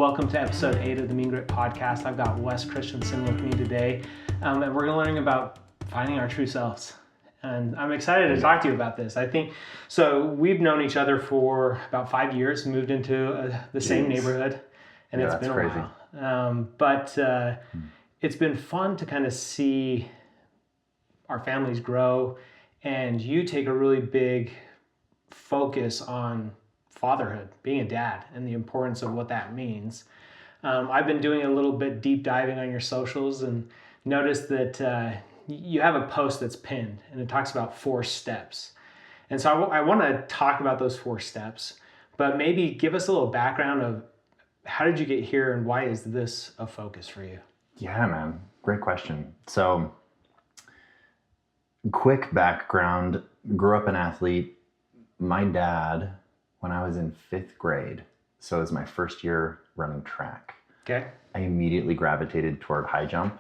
welcome to episode 8 of the Mean Grit podcast. I've got Wes Christensen with me today, and we're going to learn about finding our true selves. And I'm excited to talk to you about this. I think, so we've known each other for about 5 years, moved into the same neighborhood, and it's been a crazy. while. But it's been fun to kind of see our families grow, and you take a really big focus on fatherhood, being a dad, and the importance of what that means. I've been doing a little bit deep diving on your socials and noticed that you have a post that's pinned, and it talks about 4 steps. And so I want to talk about those 4 steps, but maybe give us a little background of how did you get here and why is this a focus for you? Yeah, man. Great question. So, quick background, grew up an athlete. My dad, when I was in 5th grade, so it was my first year running track. Okay. I immediately gravitated toward high jump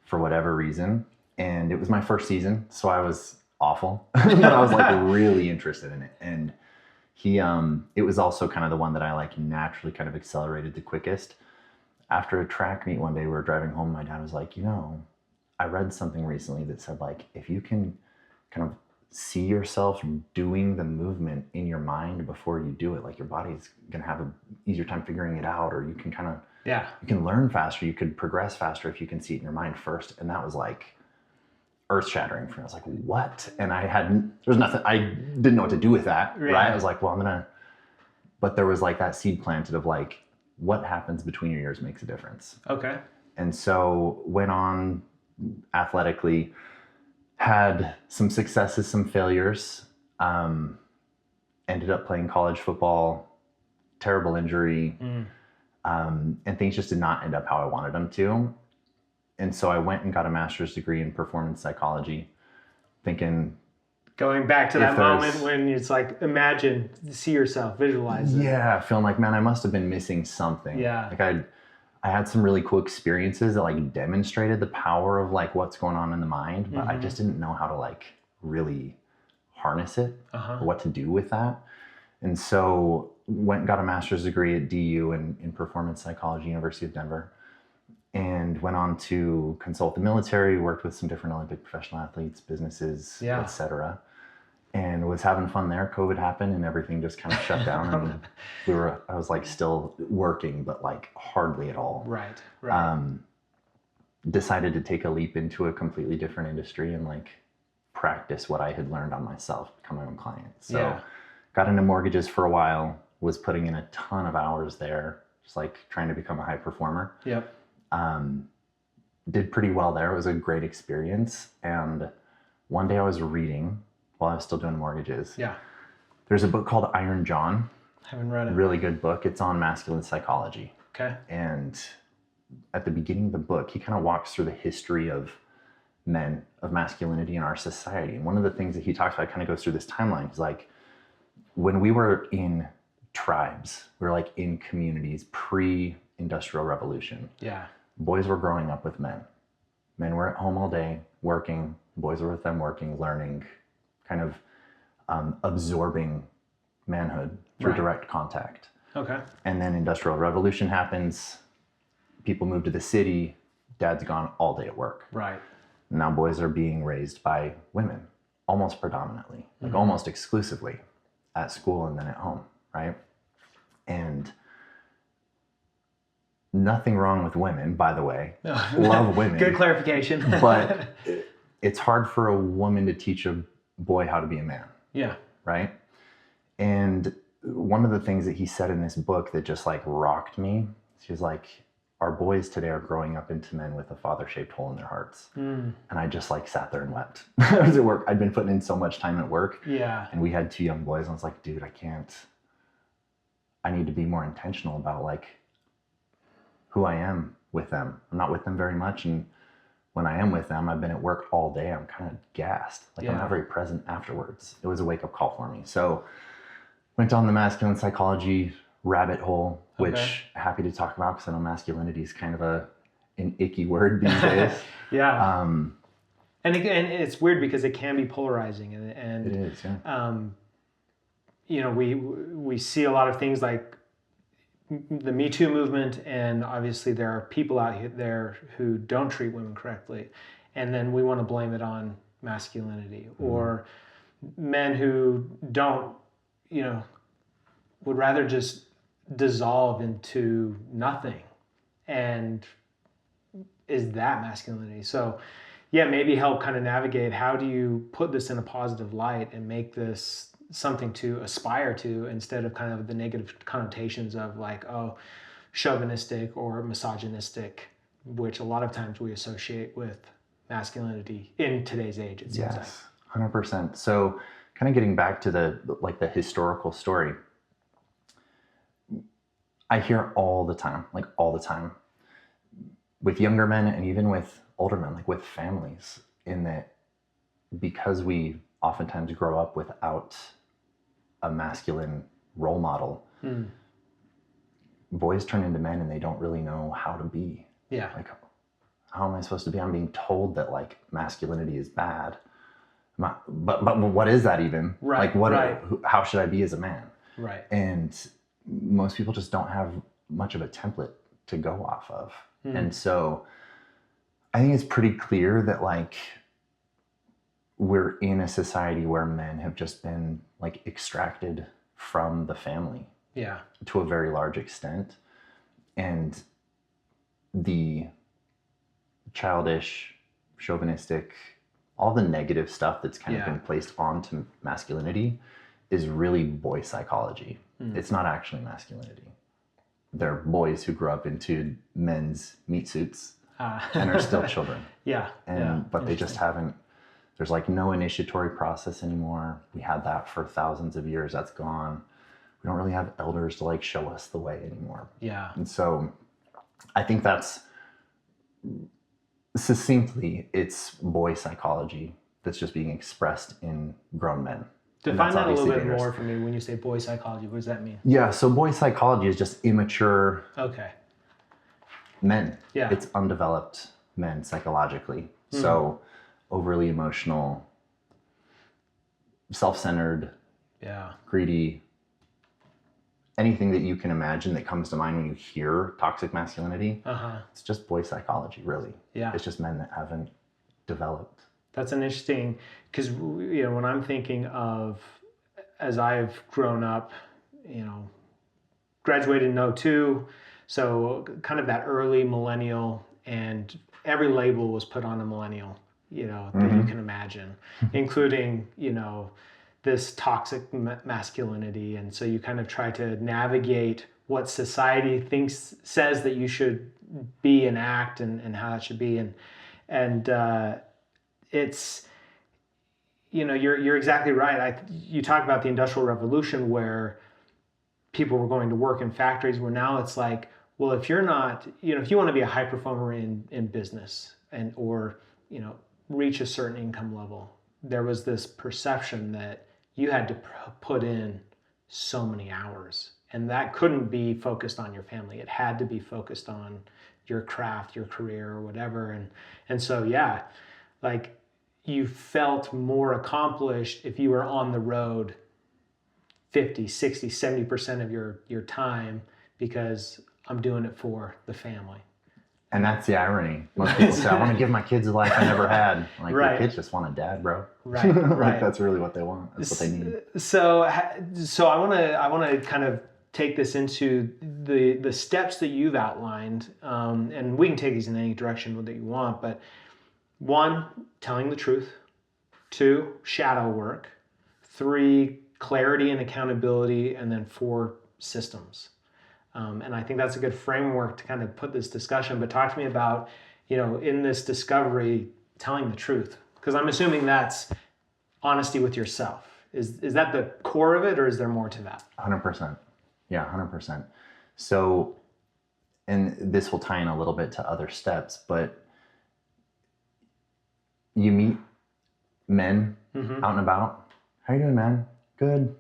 for whatever reason. And it was my first season, so I was awful. But I was like really interested in it. And it was also kind of the one that I like naturally kind of accelerated the quickest. After a track meet one day, we were driving home, my dad was like, I read something recently that said like, if you can kind of see yourself doing the movement in your mind before you do it, like your body's gonna have an easier time figuring it out, or you can kind of, you can learn faster, you could progress faster if you can see it in your mind first. And that was like earth shattering for me. I was like, what? And I didn't know what to do with that, right? I was like, well, but there was like that seed planted of like, what happens between your ears makes a difference. Okay. And so went on athletically, had some successes, some failures, ended up playing college football, terrible injury, and things just did not end up how I wanted them to. And so I went and got a master's degree in performance psychology, thinking... Going back to that moment when it's like, imagine, see yourself, visualize it. Yeah, feeling like, man, I must have been missing something. Yeah. Like I had some really cool experiences that like demonstrated the power of like what's going on in the mind, but I just didn't know how to like really harness it or what to do with that. And so went and got a master's degree at DU in performance psychology, University of Denver, and went on to consult the military, worked with some different Olympic professional athletes, businesses, etc. And was having fun there. COVID happened and everything just kind of shut down. And I was like still working, but like hardly at all. Right. Decided to take a leap into a completely different industry and like practice what I had learned on myself, become my own client. So got into mortgages for a while, was putting in a ton of hours there, just like trying to become a high performer. Yep. Did pretty well there. It was a great experience. And one day I was reading while I was still doing mortgages. Yeah. There's a book called Iron John. Haven't read it. Really good book. It's on masculine psychology. Okay. And at the beginning of the book, he kind of walks through the history of men, of masculinity in our society. And one of the things that he talks about kind of goes through this timeline. He's like, when we were in tribes, we were like in communities pre-industrial revolution. Yeah. Boys were growing up with men. Men were at home all day working. Boys were with them working, learning, kind of absorbing manhood through direct contact. Okay. And then industrial revolution happens. People move to the city. Dad's gone all day at work. Right. Now boys are being raised by women, almost predominantly, like almost exclusively at school and then at home, right? And nothing wrong with women, by the way. Love women. Good clarification. But it's hard for a woman to teach a boy how to be a man. Yeah. Right? And one of the things that he said in this book that just like rocked me, he was like, our boys today are growing up into men with a father-shaped hole in their hearts. And I just like sat there and wept. I was at work. I'd been putting in so much time at work. Yeah. And we had 2 young boys. And I was like, dude, I need to be more intentional about like who I am with them. I'm not with them very much. And when I am with them, I've been at work all day. I'm kind of gassed. Like I'm not very present afterwards. It was a wake-up call for me. So went on the masculine psychology rabbit hole, which happy to talk about because I know masculinity is kind of an icky word these days. Yeah. And again, it's weird because it can be polarizing, and it is. Yeah. We see a lot of things like the Me Too movement, and obviously there are people out there who don't treat women correctly, and then we want to blame it on masculinity, or men who don't, would rather just dissolve into nothing, and is that masculinity? So yeah, maybe help kind of navigate, how do you put this in a positive light and make this something to aspire to, instead of kind of the negative connotations of like, oh, chauvinistic or misogynistic, which a lot of times we associate with masculinity in today's age, it seems like. 100%. So kind of getting back to the historical story, I hear all the time, with younger men and even with older men, like with families, in that because we oftentimes grow up without a masculine role model, boys turn into men and they don't really know how to be. Yeah. Like, how am I supposed to be? I'm being told that like masculinity is bad. But what is that even? Right. Like how should I be as a man? Right. And most people just don't have much of a template to go off of. And so I think it's pretty clear that like we're in a society where men have just been like extracted from the family. Yeah. To a very large extent. And the childish, chauvinistic, all the negative stuff that's kind of been placed onto masculinity is really boy psychology. It's not actually masculinity. They're boys who grew up into men's meat suits and are still children. But they just haven't, there's like no initiatory process anymore. We had that for thousands of years. That's gone. We don't really have elders to like show us the way anymore. Yeah. And so I think that's succinctly, it's boy psychology that's just being expressed in grown men. Define that a little bit more for me. When you say boy psychology, what does that mean? Yeah, so boy psychology is just immature men. Yeah. It's undeveloped men psychologically. So overly emotional, self-centered, greedy, anything that you can imagine that comes to mind when you hear toxic masculinity. It's just boy psychology, really. Yeah. It's just men that haven't developed. That's an interesting, because when I'm thinking of, as I've grown up, graduated in '02, so kind of that early millennial, and every label was put on a millennial, that you can imagine, including, this toxic masculinity. And so you kind of try to navigate what society says that you should be and act, and how that should be. And it's, you're exactly right. You talk about the Industrial Revolution, where people were going to work in factories, where now it's like, well, if you're not, if you want to be a high performer in business or reach a certain income level, there was this perception that you had to put in so many hours, and that couldn't be focused on your family. It had to be focused on your craft, your career, or whatever. And so, like, you felt more accomplished if you were on the road 50, 60, 70% of your time, because I'm doing it for the family. And that's the irony. Most people say, I want to give my kids a life I never had. Like, your kids just want a dad, bro. Right. Like, that's really what they want. That's what they need. So I want to kind of take this into the steps that you've outlined, and we can take these in any direction that you want. But 1, telling the truth. 2, shadow work. 3, clarity and accountability. And then 4, systems. And I think that's a good framework to kind of put this discussion. But talk to me about, in this discovery, telling the truth. Because I'm assuming that's honesty with yourself. Is that the core of it, or is there more to that? 100%. Yeah, 100%. So, and this will tie in a little bit to other steps, but you meet men out and about. How you doing, man? Good.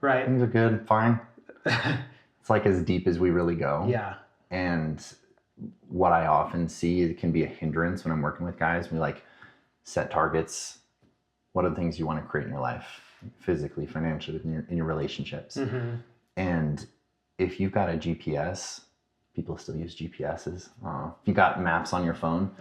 Right. Things are good. Fine. It's like as deep as we really go. Yeah. And what I often see, it can be a hindrance when I'm working with guys. We like set targets. What are the things you want to create in your life, physically, financially, in your relationships? And if you've got a GPS, people still use GPSs. If you got maps on your phone,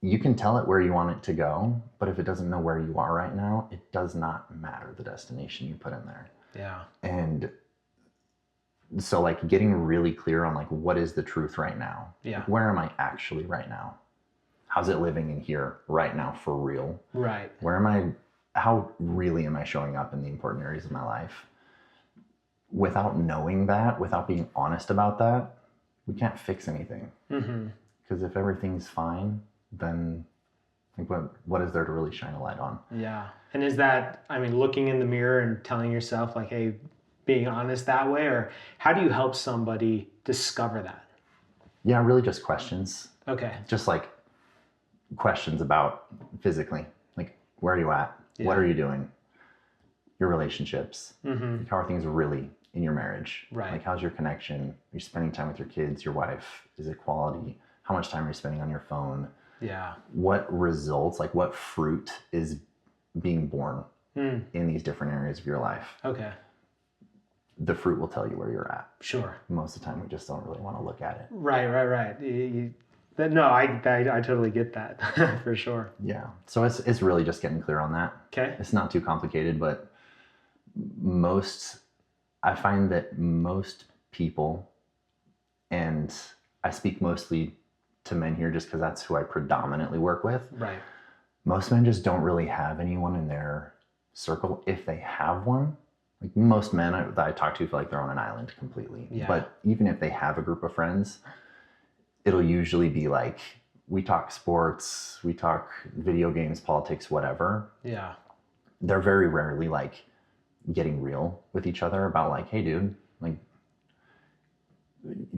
you can tell it where you want it to go, but if it doesn't know where you are right now, it does not matter the destination you put in there. Yeah. And so like getting really clear on like, what is the truth right now? Yeah. Like, where am I actually right now? How's it living in here right now for real? Right. How really am I showing up in the important areas of my life? Without knowing that, without being honest about that, we can't fix anything. Because if everything's fine, then like what is there to really shine a light on? Yeah. And is that, I mean, looking in the mirror and telling yourself like, hey, being honest that way, or how do you help somebody discover that? Yeah, really just questions. Okay. Just like questions about physically, like where are you at? Yeah. What are you doing? Your relationships. Like, how are things really in your marriage? Right. Like how's your connection? Are you spending time with your kids, your wife? Is it quality? How much time are you spending on your phone? Yeah. What results, like what fruit is being born in these different areas of your life? Okay. The fruit will tell you where you're at. Sure. Most of the time, we just don't really want to look at it. Right. No, I totally get that for sure. Yeah. So it's really just getting clear on that. Okay. It's not too complicated, but I find that most people, and I speak mostly to men here just because that's who I predominantly work with. Right. Most men just don't really have anyone in their circle. If they have one, like most men that I talk to feel like they're on an island completely. Yeah. But even if they have a group of friends, it'll usually be like, we talk sports, we talk video games, politics, whatever. Yeah. They're very rarely like getting real with each other about like, hey dude, like,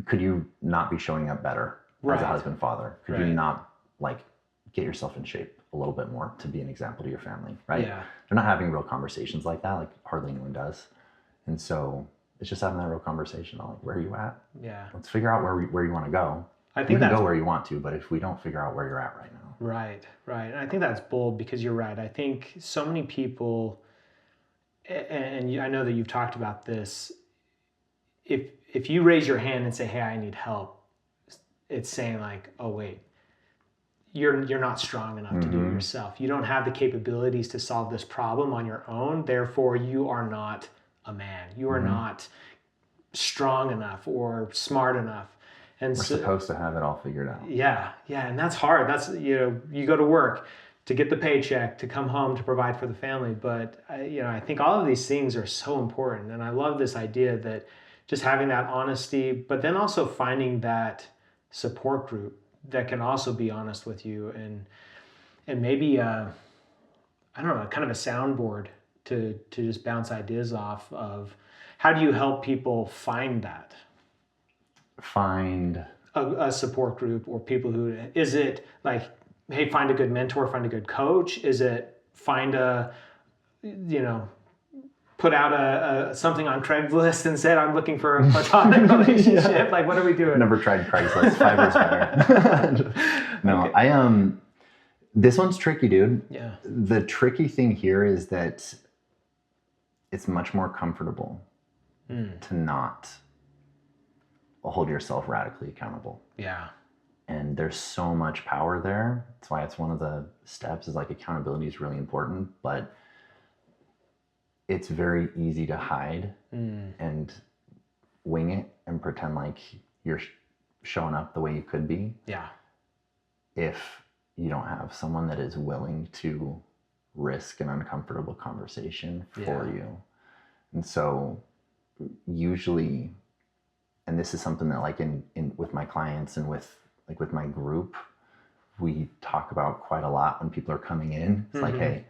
could you not be showing up better as a husband, father? Could you not like get yourself in shape a little bit more to be an example to your family, right? Yeah. They're not having real conversations like that, like hardly anyone does. And so it's just having that real conversation on like, where are you at? Yeah. Let's figure out where you want to go. I think you can go where you want to, but if we don't figure out where you're at right now. Right. And I think that's bold because you're right. I think so many people, and I know that you've talked about this, if you raise your hand and say, hey, I need help, it's saying like, oh, wait, you're not strong enough to do it yourself. You don't have the capabilities to solve this problem on your own. Therefore, you are not a man. You are not strong enough or smart enough. And we're supposed to have it all figured out. Yeah. And that's hard. That's, you go to work to get the paycheck, to come home, to provide for the family. But, I think all of these things are so important. And I love this idea that just having that honesty, but then also finding that support group that can also be honest with you and maybe, I don't know, kind of a soundboard to just bounce ideas off of. How do you help people find that? Find a support group or people who, is it like, hey, find a good mentor, find a good coach? Is it find put out a something on Craigslist and said, I'm looking for a platonic relationship? Like, what are we doing? Never tried Craigslist. Fiverr's better. No, okay. This one's tricky, dude. Yeah. The tricky thing here is that it's much more comfortable to not hold yourself radically accountable. Yeah. And there's so much power there. That's why it's one of the steps is like accountability is really important, but it's very easy to hide and wing it and pretend like you're showing up the way you could be. Yeah. If you don't have someone that is willing to risk an uncomfortable conversation for you. And so usually, and this is something that like in with my clients and with my group, we talk about quite a lot when people are coming in. It's like, hey,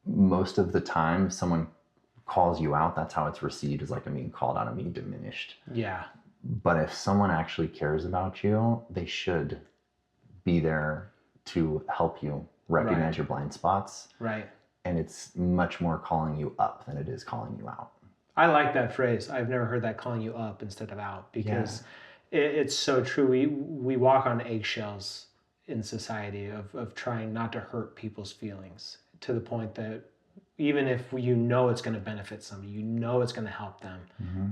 most of the time someone calls you out, that's how it's received, as like I'm being called out, I'm being diminished. Yeah. But if someone actually cares about you, they should be there to help you recognize your blind spots. Right. And it's much more calling you up than it is calling you out. I like that phrase. I've never heard that, calling you up instead of out, because it's so true. We walk on eggshells in society of trying not to hurt people's feelings to the point that, even if you know it's going to benefit somebody, you know it's going to help them,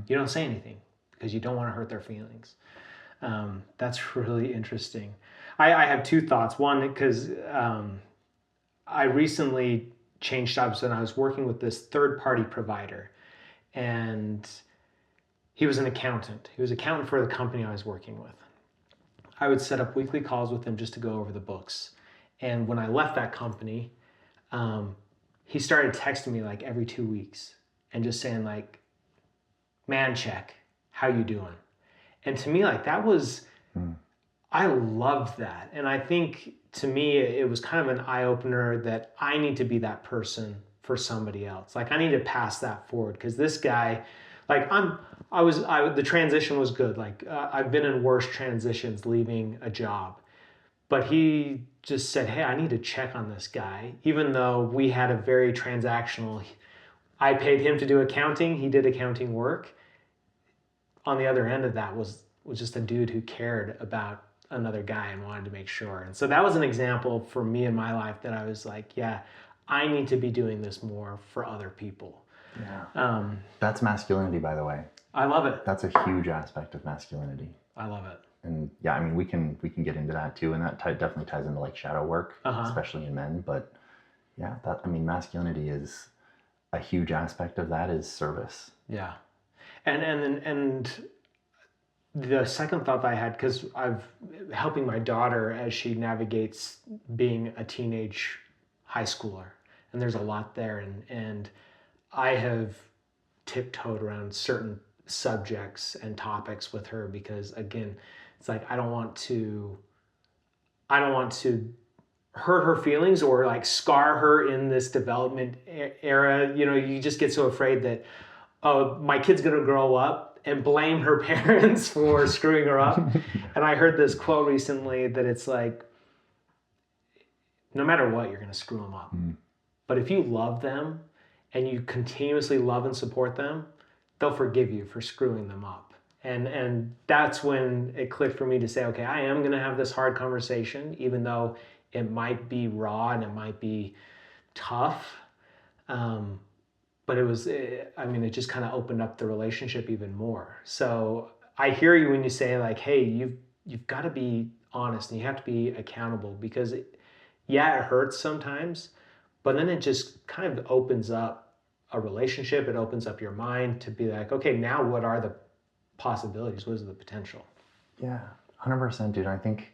you don't say anything because you don't want to hurt their feelings. That's really interesting. I have two thoughts. One, because I recently changed jobs and I was working with this third-party provider, and he was an accountant. He was an accountant for the company I was working with. I would set up weekly calls with him just to go over the books. And when I left that company, he started texting me like every 2 weeks and just saying like, man check, how you doing? And to me, like that was, I loved that. And I think to me, it was kind of an eye opener that I need to be that person for somebody else. Like I need to pass that forward because this guy, like the transition was good. Like I've been in worse transitions leaving a job, but he just said, hey, I need to check on this guy. Even though we had a very transactional, I paid him to do accounting. He did accounting work. On the other end of that was just a dude who cared about another guy and wanted to make sure. And so that was an example for me in my life that I was like, yeah, I need to be doing this more for other people. Yeah. That's masculinity, by the way. I love it. That's a huge aspect of masculinity. I love it. And yeah, I mean, we can get into that too, and that definitely ties into like shadow work, especially in men. But yeah, masculinity is a huge aspect of that is service. Yeah, and the second thought that I had, because I've helping my daughter as she navigates being a teenage high schooler, and there's a lot there, and I have tiptoed around certain subjects and topics with her because again, it's like I don't want to hurt her feelings or like scar her in this development era. You know, you just get so afraid that, oh, my kid's gonna grow up and blame her parents for screwing her up. And I heard this quote recently that it's like, no matter what, you're gonna screw them up. But if you love them and you continuously love and support them, they'll forgive you for screwing them up. And that's when it clicked for me to say, okay, I am going to have this hard conversation, even though it might be raw and it might be tough. But it just kind of opened up the relationship even more. So I hear you when you say like, hey, you've got to be honest and you have to be accountable because it hurts sometimes, but then it just kind of opens up a relationship. It opens up your mind to be like, okay, now what are the possibilities? What is the potential? Yeah, 100%, dude. I think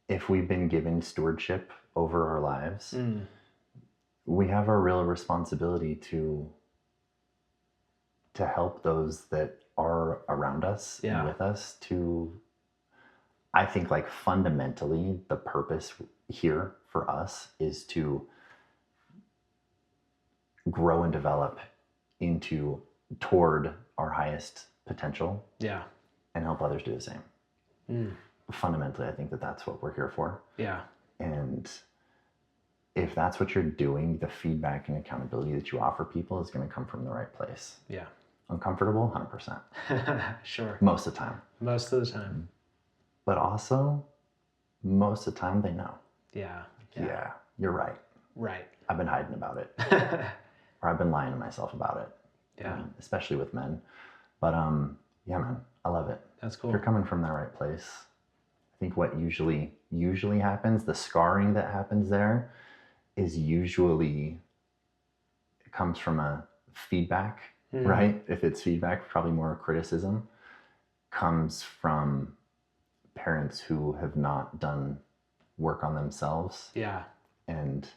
if we've been given stewardship over our lives, we have a real responsibility to help those that are around us and with us to, I think like fundamentally the purpose here for us is to grow and develop toward our highest potential and help others do the same. Fundamentally, I think that's what we're here for. And if that's what you're doing, the feedback and accountability that you offer people is going to come from the right place. Uncomfortable, 100%. Sure. Most of the time. Most of the time. But also, most of the time they know. Yeah, you're right. Right. I've been hiding about it. Or I've been lying to myself about it. Especially with men. But yeah, man, I love it. That's cool. If you're coming from the right place, I think what usually happens, the scarring that happens there is usually, it comes from a feedback, right? If it's feedback, probably more criticism, comes from parents who have not done work on themselves. And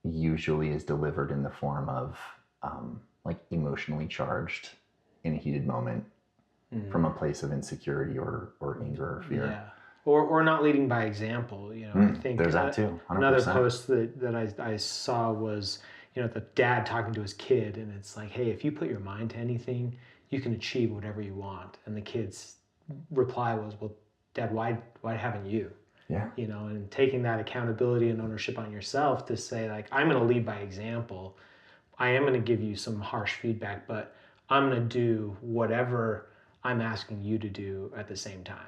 usually is delivered in the form of like emotionally charged in a heated moment from a place of insecurity or anger or fear. Or not leading by example. I think there's that too. 100%. Another post that I saw was, the dad talking to his kid, and it's like, hey, if you put your mind to anything, you can achieve whatever you want. And the kid's reply was, well, Dad, why haven't you? And taking that accountability and ownership on yourself to say like, I'm going to lead by example. I am going to give you some harsh feedback, but I'm going to do whatever I'm asking you to do at the same time.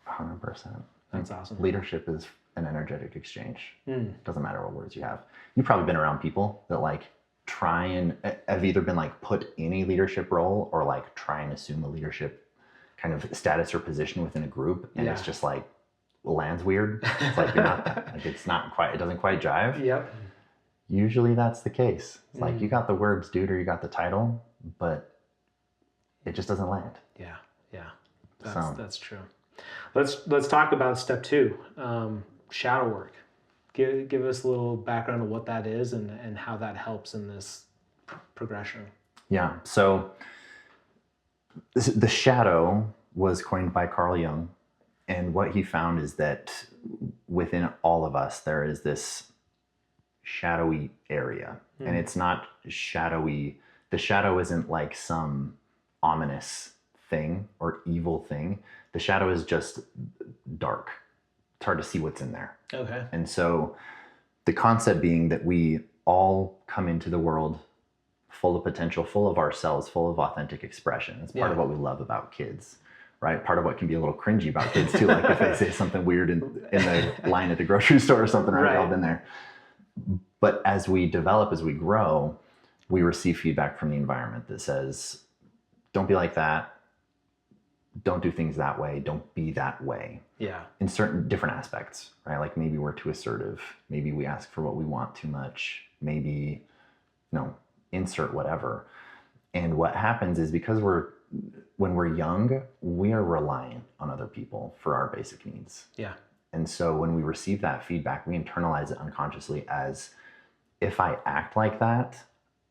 100%. That's awesome. Leadership is an energetic exchange. Doesn't matter what words you have. You've probably been around people that like try and have either been like put in a leadership role or like try and assume a leadership kind of status or position within a group, and it's just like lands weird. It's like you're not like it's not quite, it doesn't quite jive. Yep. Usually that's the case. It's like you got the words dude or you got the title, but it just doesn't land. Yeah. That's true. Let's talk about step 2, shadow work. Give us a little background of what that is and how that helps in this progression. Yeah. So the shadow was coined by Carl Jung, and what he found is that within all of us there is this shadowy area, and it's not shadowy. The shadow isn't like some ominous thing or evil thing. The shadow is just dark. It's hard to see what's in there. Okay. And so the concept being that we all come into the world full of potential, full of ourselves, full of authentic expression. It's part of what we love about kids, right? Part of what can be a little cringy about kids too, like if they say something weird in the line at the grocery store or something, right? We've all been there. But as we develop, as we grow, we receive feedback from the environment that says, don't be like that. Don't do things that way. Don't be that way. Yeah. In certain different aspects, right? Like maybe we're too assertive. Maybe we ask for what we want too much. Maybe, insert whatever. And what happens is because when we're young, we are reliant on other people for our basic needs. Yeah. And so when we receive that feedback, we internalize it unconsciously as, if I act like that,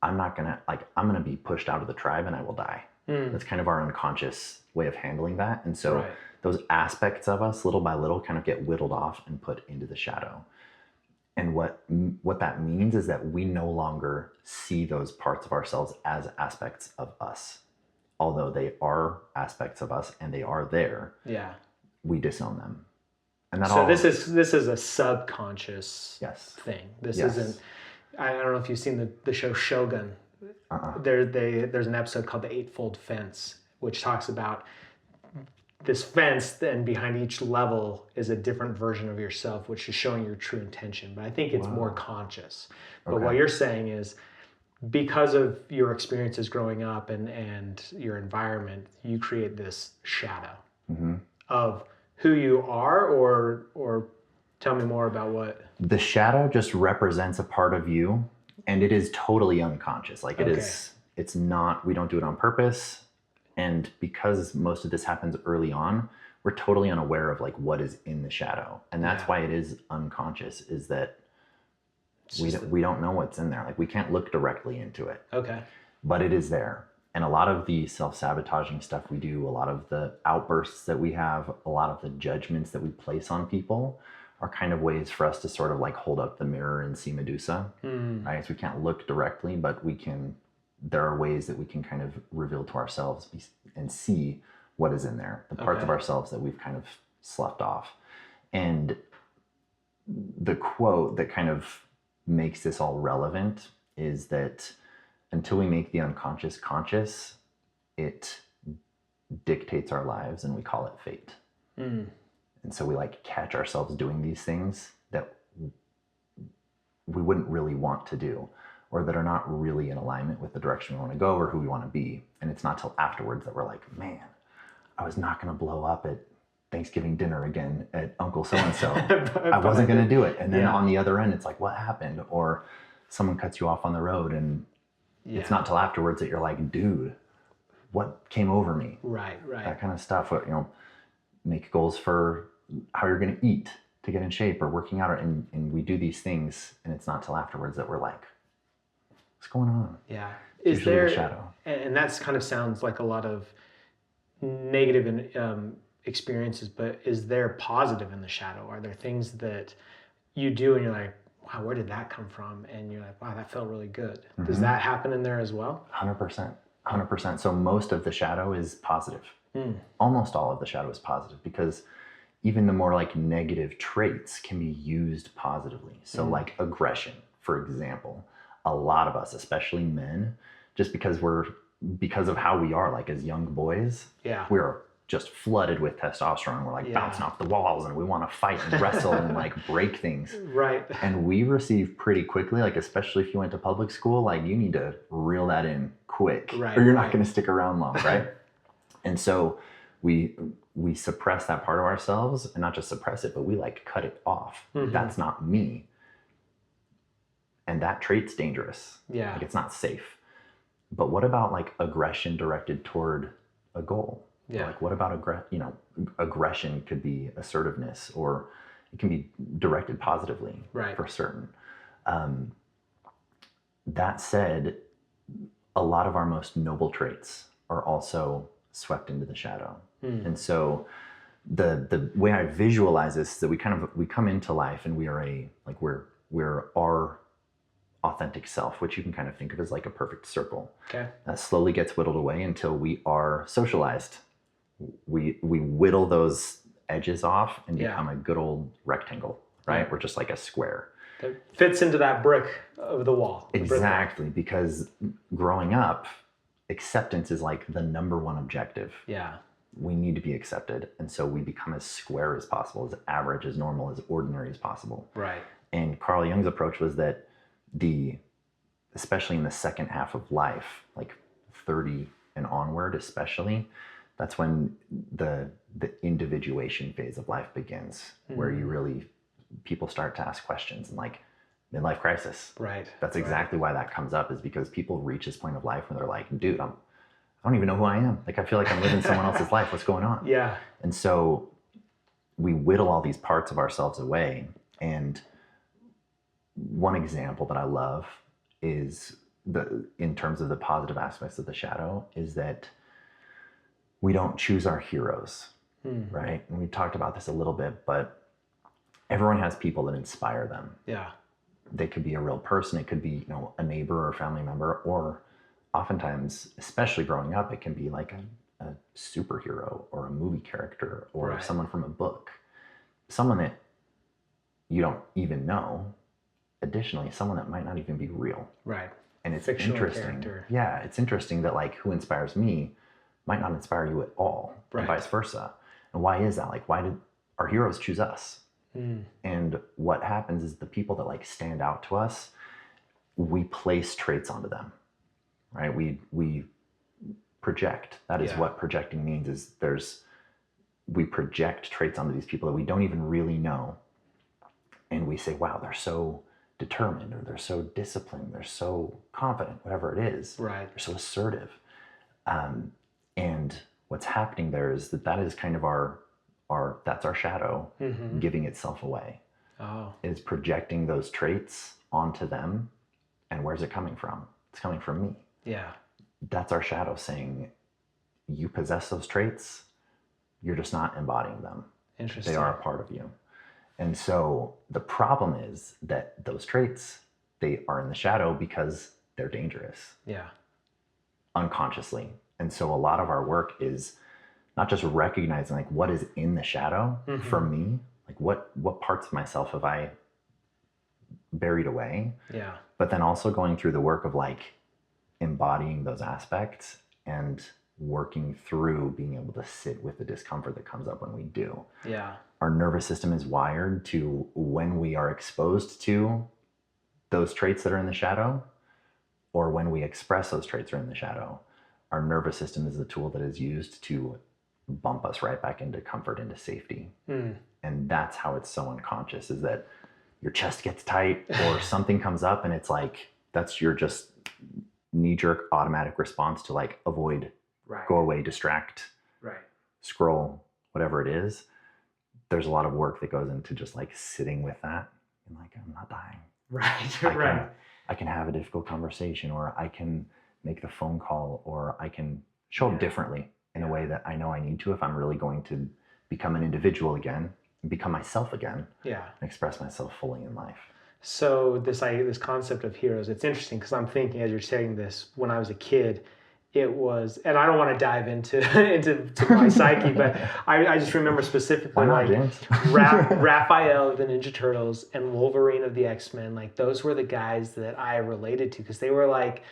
I'm going to be pushed out of the tribe and I will die. That's kind of our unconscious way of handling that. And so those aspects of us, little by little, kind of get whittled off and put into the shadow. And what that means is that we no longer see those parts of ourselves as aspects of us. Although they are aspects of us and they are there, we disown them. And that this is a subconscious thing. This isn't. I don't know if you've seen the show Shogun. There's an episode called The Eightfold Fence, which talks about this fence, and behind each level is a different version of yourself, which is showing your true intention. But I think it's more conscious. But what you're saying is, because of your experiences growing up and your environment, you create this shadow of who you are, or tell me more about what. The shadow just represents a part of you, and it is totally unconscious. Like it's not, we don't do it on purpose. And because most of this happens early on, we're totally unaware of like what is in the shadow. And that's why it is unconscious, is that we don't know what's in there. Like we can't look directly into it. Okay. But it is there. And a lot of the self-sabotaging stuff we do, a lot of the outbursts that we have, a lot of the judgments that we place on people are kind of ways for us to sort of like hold up the mirror and see Medusa, right? So we can't look directly, but there are ways that we can kind of reveal to ourselves and see what is in there, the parts of ourselves that we've kind of sloughed off. And the quote that kind of makes this all relevant is that until we make the unconscious conscious, it dictates our lives, and we call it fate. And so we like catch ourselves doing these things that we wouldn't really want to do, or that are not really in alignment with the direction we want to go or who we want to be. And it's not till afterwards that we're like, man, I was not going to blow up at Thanksgiving dinner again at Uncle so-and-so. I wasn't going to do it. And then on the other end, it's like, what happened? Or someone cuts you off on the road, and it's not till afterwards that you're like, dude, what came over me? Right. That kind of stuff. Make goals for how you're going to eat to get in shape, or working out, and we do these things, and it's not till afterwards that we're like, what's going on? Yeah. Is there the shadow? And that's kind of sounds like a lot of negative experiences, but is there positive in the shadow? Are there things that you do and you're like, wow, where did that come from? And you're like, wow, that felt really good. Does that happen in there as well? 100%. So most of the shadow is positive. Almost all of the shadow is positive, because even the more like negative traits can be used positively. So like aggression, for example, a lot of us, especially men, just because of how we are, like as young boys, we're just flooded with testosterone. We're like Yeah. bouncing off the walls and we want to fight and wrestle and like break things. Right. And we receive pretty quickly, like especially if you went to public school, like you need to reel that in quick, Right, or you're not right. going to stick around long, right? And so we suppress that part of ourselves, and not just suppress it, but we like cut it off. That's not me. And that trait's dangerous. Yeah. Like it's not safe. But what about like aggression directed toward a goal? Yeah. Like what about aggression could be assertiveness, or it can be directed positively, right, for certain. That said, a lot of our most noble traits are also swept into the shadow. And so the way I visualize this is that we come into life and we are we're our authentic self, which you can kind of think of as like a perfect circle. Okay. That slowly gets whittled away until we are socialized. We whittle those edges off and become a good old rectangle, right? We're just like a square. That fits into that brick of the wall. Exactly, because growing up, acceptance is like the number one objective. Yeah. We need to be accepted. And so we become as square as possible, as average, as normal, as ordinary as possible. Right. And Carl Jung's approach was that especially in the second half of life, like 30 and onward especially, that's when the individuation phase of life begins, where you really, people start to ask questions and like midlife crisis. Right. That's exactly why that comes up, is because people reach this point of life where they're like, dude, I don't even know who I am. Like, I feel like I'm living someone else's life. What's going on? Yeah. And so we whittle all these parts of ourselves away. And one example that I love is in terms of the positive aspects of the shadow, is that we don't choose our heroes, right? And we talked about this a little bit, but everyone has people that inspire them. Yeah. They could be a real person. It could be, a neighbor or family member, or oftentimes, especially growing up, it can be like a superhero or a movie character, or someone from a book, someone that you don't even know. Additionally, someone that might not even be real. Right. And it's Fictional interesting. Character. Yeah, it's interesting that like who inspires me might not inspire you at all, and vice versa. And why is that? Like, why did our heroes choose us? And what happens is the people that like stand out to us, we place traits onto them, right? We project. That is what projecting means, is we project traits onto these people that we don't even really know. And we say, wow, they're so determined, or they're so disciplined, they're so confident, whatever it is. Right. They're so assertive. And what's happening there is that is kind of that's our shadow giving itself away. Oh. Is projecting those traits onto them. And where's it coming from? It's coming from me. Yeah. That's our shadow saying, you possess those traits, you're just not embodying them. Interesting. They are a part of you. And so the problem is that those traits, they are in the shadow because they're dangerous. Yeah. Unconsciously. And so a lot of our work is not just recognizing like what is in the shadow for me, like what parts of myself have I buried away? Yeah. But then also going through the work of like embodying those aspects and working through being able to sit with the discomfort that comes up when we do. Yeah. Our nervous system is wired to, when we are exposed to those traits that are in the shadow, or when we express those traits that are in the shadow, our nervous system is the tool that is used to bump us right back into comfort, into safety. And that's how it's so unconscious, is that your chest gets tight or something comes up and it's like, that's your just knee-jerk automatic response to like avoid, go away, distract, scroll, whatever it is. There's a lot of work that goes into just like sitting with that and like, I'm not dying. I can have a difficult conversation, or I can make the phone call, or I can show up differently in a way that I know I need to if I'm really going to become an individual again and become myself again. Yeah. And express myself fully in life. So this concept of heroes, it's interesting because I'm thinking as you're saying this, when I was a kid, it was, and I don't want to dive into my psyche, but I just remember specifically Raphael of the Ninja Turtles and Wolverine of the X-Men. Like, those were the guys that I related to, because they were like,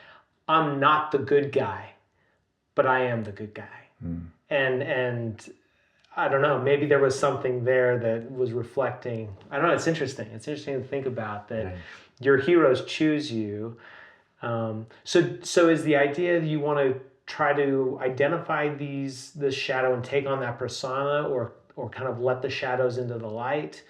I'm not the good guy, but I am the good guy. And I don't know, maybe there was something there that was reflecting. I don't know, it's interesting. It's interesting to think about that your heroes choose you. So is the idea that you want to try to identify this shadow and take on that persona, or kind of let the shadows into the light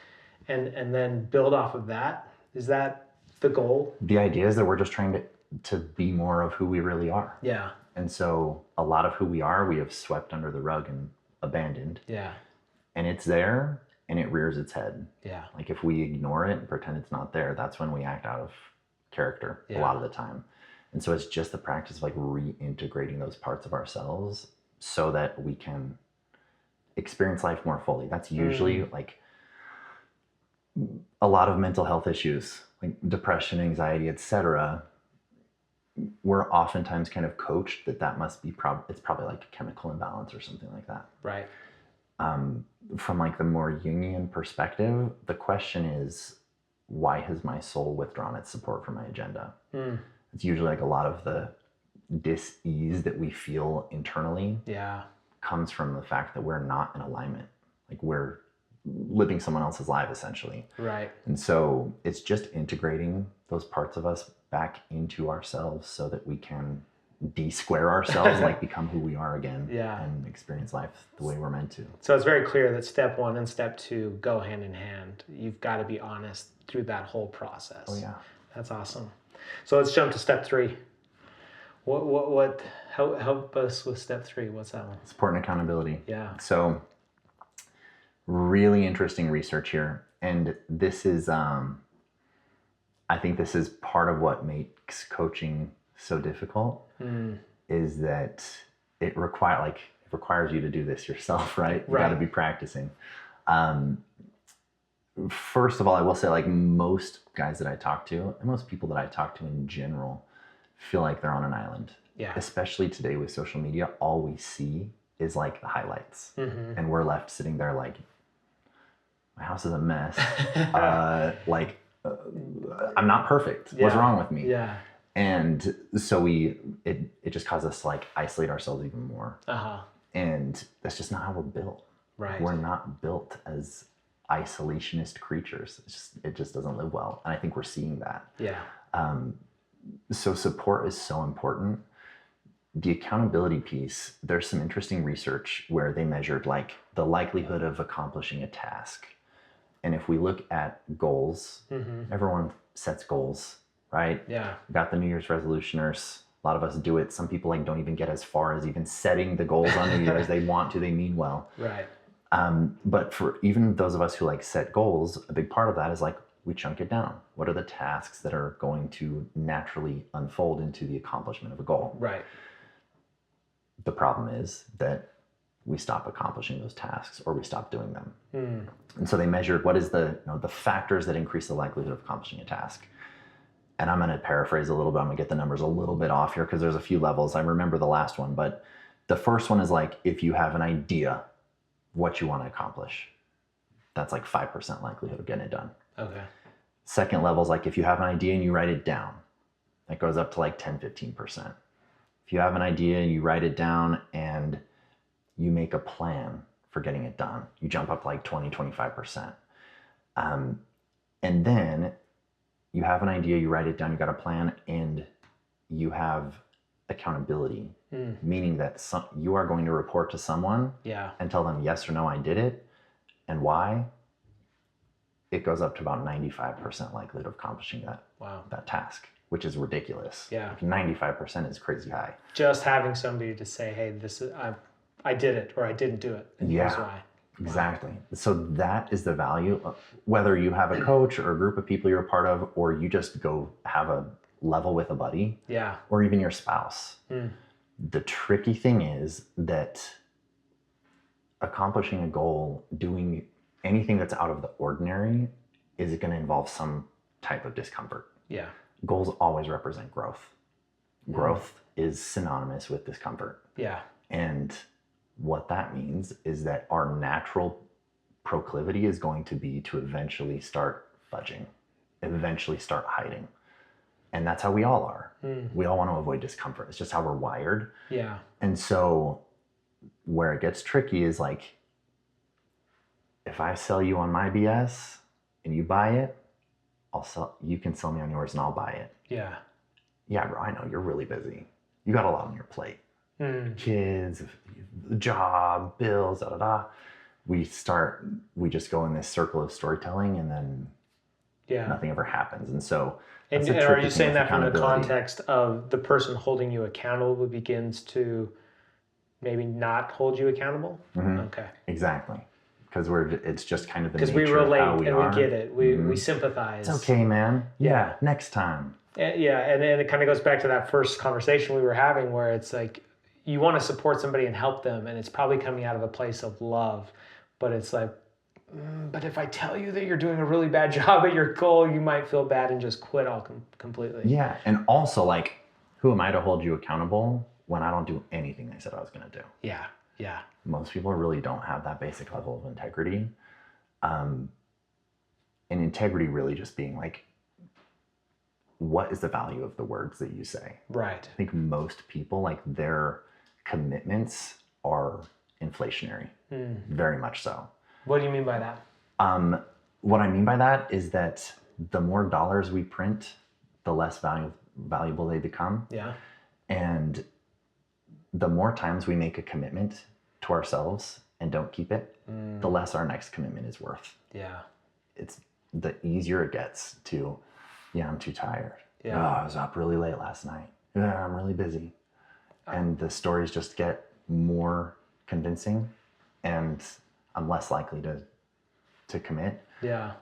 and then build off of that? Is that the goal? The idea is that we're just trying to be more of who we really are. Yeah. And so a lot of who we are, we have swept under the rug and abandoned. Yeah. And it's there and it rears its head. Yeah. Like if we ignore it and pretend it's not there, that's when we act out of character a lot of the time. And so it's just the practice of like reintegrating those parts of ourselves so that we can experience life more fully. That's usually like a lot of mental health issues, like depression, anxiety, etc. We're oftentimes kind of coached that must be it's probably like a chemical imbalance or something like that. Right. From like the more Jungian perspective, the question is, why has my soul withdrawn its support from my agenda? It's usually like a lot of the dis-ease that we feel internally comes from the fact that we're not in alignment. Like we're living someone else's life essentially. Right. And so it's just integrating those parts of us back into ourselves so that we can de-square ourselves, like become who we are again and experience life the way we're meant to. So it's very clear that step 1 and step 2 go hand in hand. You've got to be honest through that whole process. Oh yeah. That's awesome. So let's jump to step 3. What help us with step 3? What's that one? Support and accountability. Yeah. So really interesting research here. And this is, I think this is part of what makes coaching so difficult is that it requires you to do this yourself, right? You got to be practicing. First of all, I will say like most guys that I talk to and most people that I talk to in general feel like they're on an island. Yeah. Especially today with social media, all we see is like the highlights and we're left sitting there like, my house is a mess. I'm not perfect. What's wrong with me? Yeah. And so it just causes us to like isolate ourselves even more. And that's just not how we're built. Right. We're not built as isolationist creatures. It just doesn't live well. And I think we're seeing that. Yeah. So support is so important. The accountability piece, there's some interesting research where they measured like the likelihood of accomplishing a task. And if we look at goals, everyone sets goals, right? Yeah. We got the New Year's resolutioners. A lot of us do it. Some people like don't even get as far as even setting the goals on New Year's. They want to, they mean well. Right. But for even those of us who like set goals, a big part of that is like we chunk it down. What are the tasks that are going to naturally unfold into the accomplishment of a goal? Right. The problem is that we stop accomplishing those tasks or we stop doing them. And so they measured what is the factors that increase the likelihood of accomplishing a task. And I'm going to paraphrase a little bit. I'm going to get the numbers a little bit off here because there's a few levels. I remember the last one, but the first one is like if you have an idea what you want to accomplish, that's like 5% likelihood of getting it done. Okay. Second level is like if you have an idea and you write it down, that goes up to like 10-15%. If you have an idea and you write it down and you make a plan for getting it done, you jump up like 20-25%. And then you have an idea, you write it down, you got a plan, and you have accountability, meaning that you are going to report to someone and tell them yes or no, I did it, and why. It goes up to about 95% likelihood of accomplishing that task, which is ridiculous. Yeah. 95% is crazy high. Just having somebody to say, hey, this is I did it or I didn't do it. And here's why. Exactly. So that is the value of whether you have a coach or a group of people you're a part of, or you just go have a level with a buddy, or even your spouse. The tricky thing is that accomplishing a goal, doing anything that's out of the ordinary, is going to involve some type of discomfort. Yeah. Goals always represent growth. Growth is synonymous with discomfort. Yeah. And what that means is that our natural proclivity is going to be to eventually start fudging, eventually start hiding. And that's how we all are. We all want to avoid discomfort. It's just how we're wired. Yeah. And so where it gets tricky is like, if I sell you on my BS and you buy it, you can sell me on yours and I'll buy it. Yeah. Yeah, bro, I know you're really busy. You got a lot on your plate. Kids, job, bills, da da da. We just go in this circle of storytelling, and then nothing ever happens. And so, and are you saying that from the context of the person holding you accountable begins to maybe not hold you accountable? Okay. Exactly. Because it's just kind of the nature we relate of how we and are. We get it. We sympathize. It's okay, man. Yeah. Next time. Yeah. And then it kind of goes back to that first conversation we were having, where it's like, you want to support somebody and help them, and it's probably coming out of a place of love, but it's like, but if I tell you that you're doing a really bad job at your goal, you might feel bad and just quit all completely. Yeah. And also, like, who am I to hold you accountable when I don't do anything I said I was going to do? Yeah. Yeah. Most people really don't have that basic level of integrity. And integrity really just being like, what is the value of the words that you say? Right. I think most people, like, their commitments are inflationary, very much so. What do you mean by that? What I mean by that is that the more dollars we print, the less valuable they become. Yeah. And the more times we make a commitment to ourselves and don't keep it, the less our next commitment is worth. Yeah. It's the easier it gets to, I'm too tired. Yeah. I was up really late last night. Yeah, I'm really busy. And the stories just get more convincing, and I'm less likely to commit. Yeah.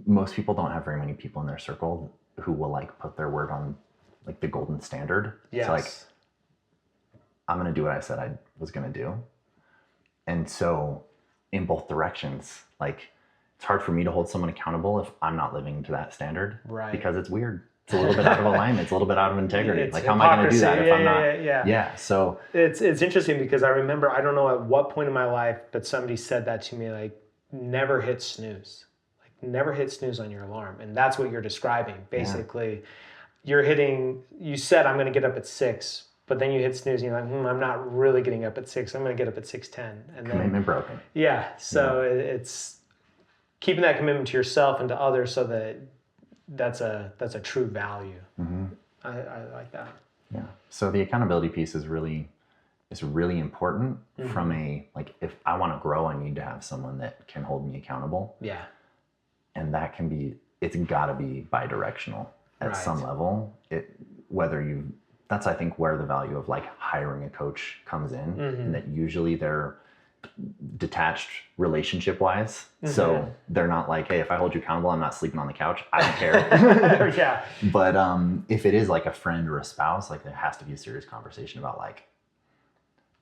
Most people don't have very many people in their circle who will like put their word on like the golden standard. Yes. So like, I'm going to do what I said I was going to do. And so in both directions, like, it's hard for me to hold someone accountable if I'm not living to that standard. Right. Because it's weird. It's a little bit out of alignment. It's a little bit out of integrity. Like, how am I going to do that if I'm not? Yeah. So it's interesting because I remember, I don't know at what point in my life, but somebody said that to me, like, never hit snooze. Like, never hit snooze on your alarm. And that's what you're describing. Basically, you said, I'm going to get up at 6, but then you hit snooze and you're like, I'm not really getting up at 6. I'm going to get up at 6:10. And commitment broken. Yeah. So it's keeping that commitment to yourself and to others, so that that's a true value. I like that. Yeah. So the accountability piece is really important from like, if I want to grow, I need to have someone that can hold me accountable. Yeah. And that can be, it's got to be bi-directional at some level. That's, I think, where the value of like hiring a coach comes in, and that usually they're detached relationship wise. So they're not like, hey, if I hold you accountable, I'm not sleeping on the couch. I don't care. Yeah. But if it is like a friend or a spouse, like, there has to be a serious conversation about like,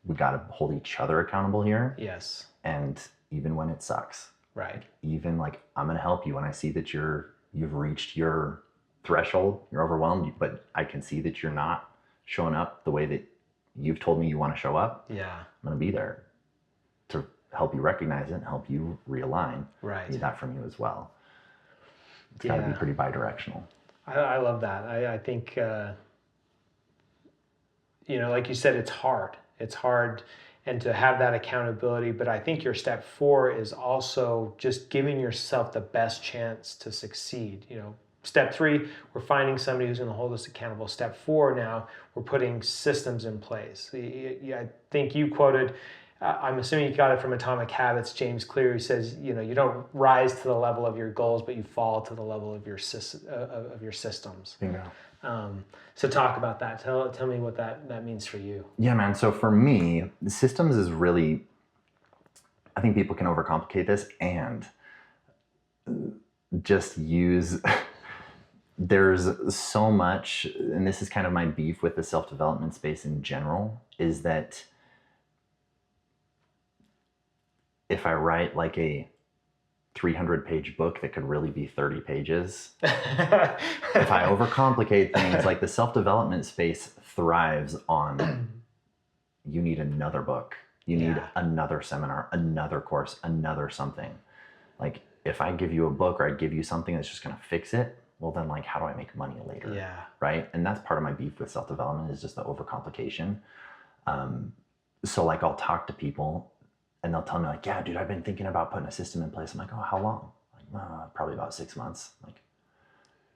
we got to hold each other accountable here. Yes. And even when it sucks. Right. Even like, I'm going to help you when I see that you've reached your threshold, you're overwhelmed, but I can see that you're not showing up the way that you've told me you want to show up. Yeah. I'm going to be there to help you recognize it and help you realign. Right. I need that from you as well. It's got to be pretty bi-directional. I love that. I think, like you said, it's hard. It's hard, and to have that accountability. But I think your step 4 is also just giving yourself the best chance to succeed. Step 3, we're finding somebody who's going to hold us accountable. Step 4, now we're putting systems in place. I think you quoted, I'm assuming you got it from Atomic Habits, James Clear, who says, you don't rise to the level of your goals, but you fall to the level of your systems. Bingo. So talk about that. Tell me what that means for you. Yeah, man. So for me, the systems is really, I think people can overcomplicate this and just use... There's so much, and this is kind of my beef with the self-development space in general, is that if I write like a 300-page book that could really be 30 pages, if I overcomplicate things, like, the self-development space thrives on, you need another book, you need another seminar, another course, another something. Like, if I give you a book, or I give you something that's just going to fix it, well, then, like, how do I make money later? Yeah. Right. And that's part of my beef with self-development, is just the overcomplication. So like I'll talk to people and they'll tell me like, yeah, dude, I've been thinking about putting a system in place. I'm like, oh, how long? Like, probably about 6 months. Like,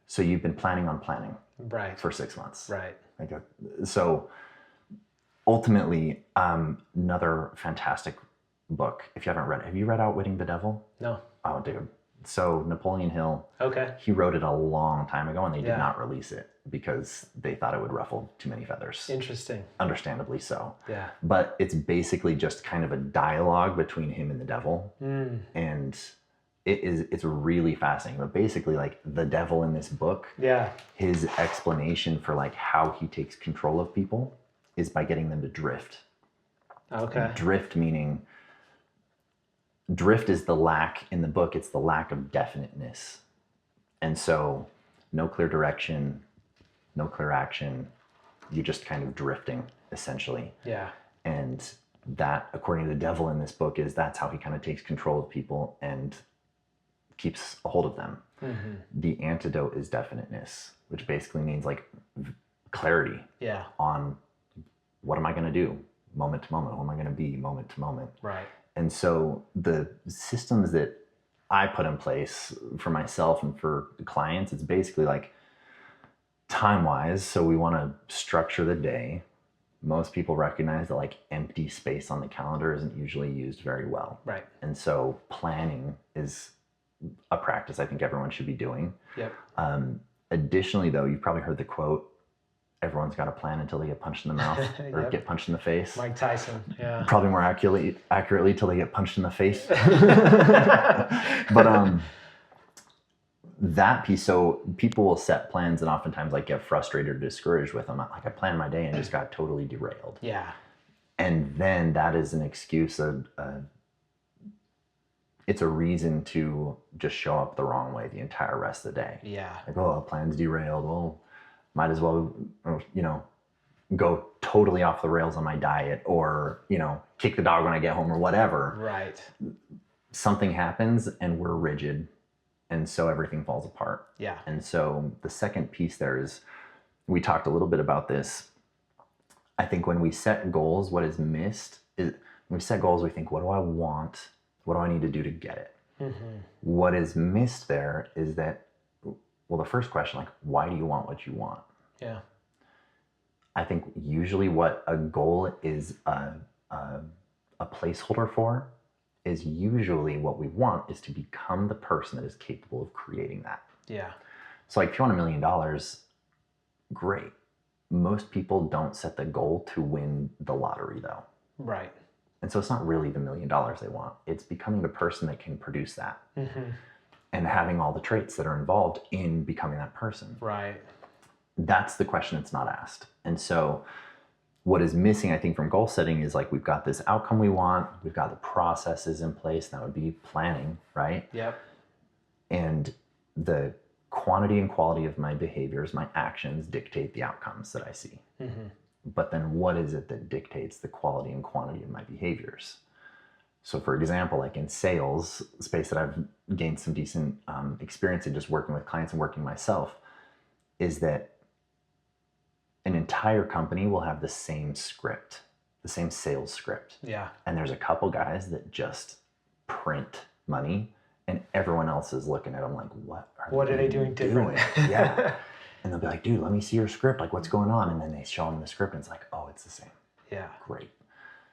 so you've been planning on planning Right. for 6 months. Right. Like, so ultimately, another fantastic book. If you haven't read it, have you read Outwitting the Devil? No. Oh, dude. So Napoleon Hill, Okay. he wrote it a long time ago and they did Yeah. not release it because they thought it would ruffle too many feathers. Interesting. Understandably so. Yeah. But it's basically just kind of a dialogue between him and the devil. And it's really fascinating. But basically, like, the devil in this book, Yeah. his explanation for like how he takes control of people is by getting them to drift. Okay. Drift is the lack in the book. It's the lack of definiteness. And so no clear direction, no clear action. You're just kind of drifting, essentially. Yeah. And that, according to the devil in this book, that's how he kind of takes control of people and keeps a hold of them. Mm-hmm. The antidote is definiteness, which basically means like clarity. Yeah. On what am I going to do moment to moment? Who am I going to be moment to moment? Right. And so the systems that I put in place for myself and for clients, it's basically like time-wise. So we want to structure the day. Most people recognize that like empty space on the calendar isn't usually used very well. Right. And so planning is a practice I think everyone should be doing. Yep. Additionally, though, you've probably heard the quote, everyone's got a plan until they get punched in the mouth or get punched in the face. Mike Tyson, yeah. Probably more accurately till they get punched in the face. But that piece, so people will set plans and oftentimes like get frustrated or discouraged with them. Like I planned my day and just got totally derailed. Yeah. And then that is an excuse it's a reason to just show up the wrong way the entire rest of the day. Yeah. Like, oh, plan's derailed. Well, might as well, go totally off the rails on my diet or, kick the dog when I get home or whatever. Right. Something happens and we're rigid. And so everything falls apart. Yeah. And so the second piece there is, we talked a little bit about this. I think when we set goals, what is missed is when we set goals, we think, what do I want? What do I need to do to get it? Mm-hmm. What is missed there is that, well, the first question, like, why do you want what you want? Yeah. I think usually what a goal is a placeholder for is usually what we want is to become the person that is capable of creating that. Yeah. So like if you want $1 million, great. Most people don't set the goal to win the lottery though. Right. And so it's not really the $1 million they want. It's becoming the person that can produce that. Mm-hmm. And having all the traits that are involved in becoming that person. Right. That's the question that's not asked. And so what is missing, I think, from goal setting is like, we've got this outcome we want, we've got the processes in place, that would be planning, right? Yep. And the quantity and quality of my behaviors, my actions dictate the outcomes that I see. Mm-hmm. But then what is it that dictates the quality and quantity of my behaviors? So for example, like in sales space that I've gained some decent experience in just working with clients and working myself, is that an entire company will have the same script, the same sales script. Yeah. And there's a couple guys that just print money and everyone else is looking at them like, what are they doing different? Yeah. And they'll be like, dude, let me see your script. Like, what's going on? And then they show them the script and it's like, oh, it's the same. Yeah. Great.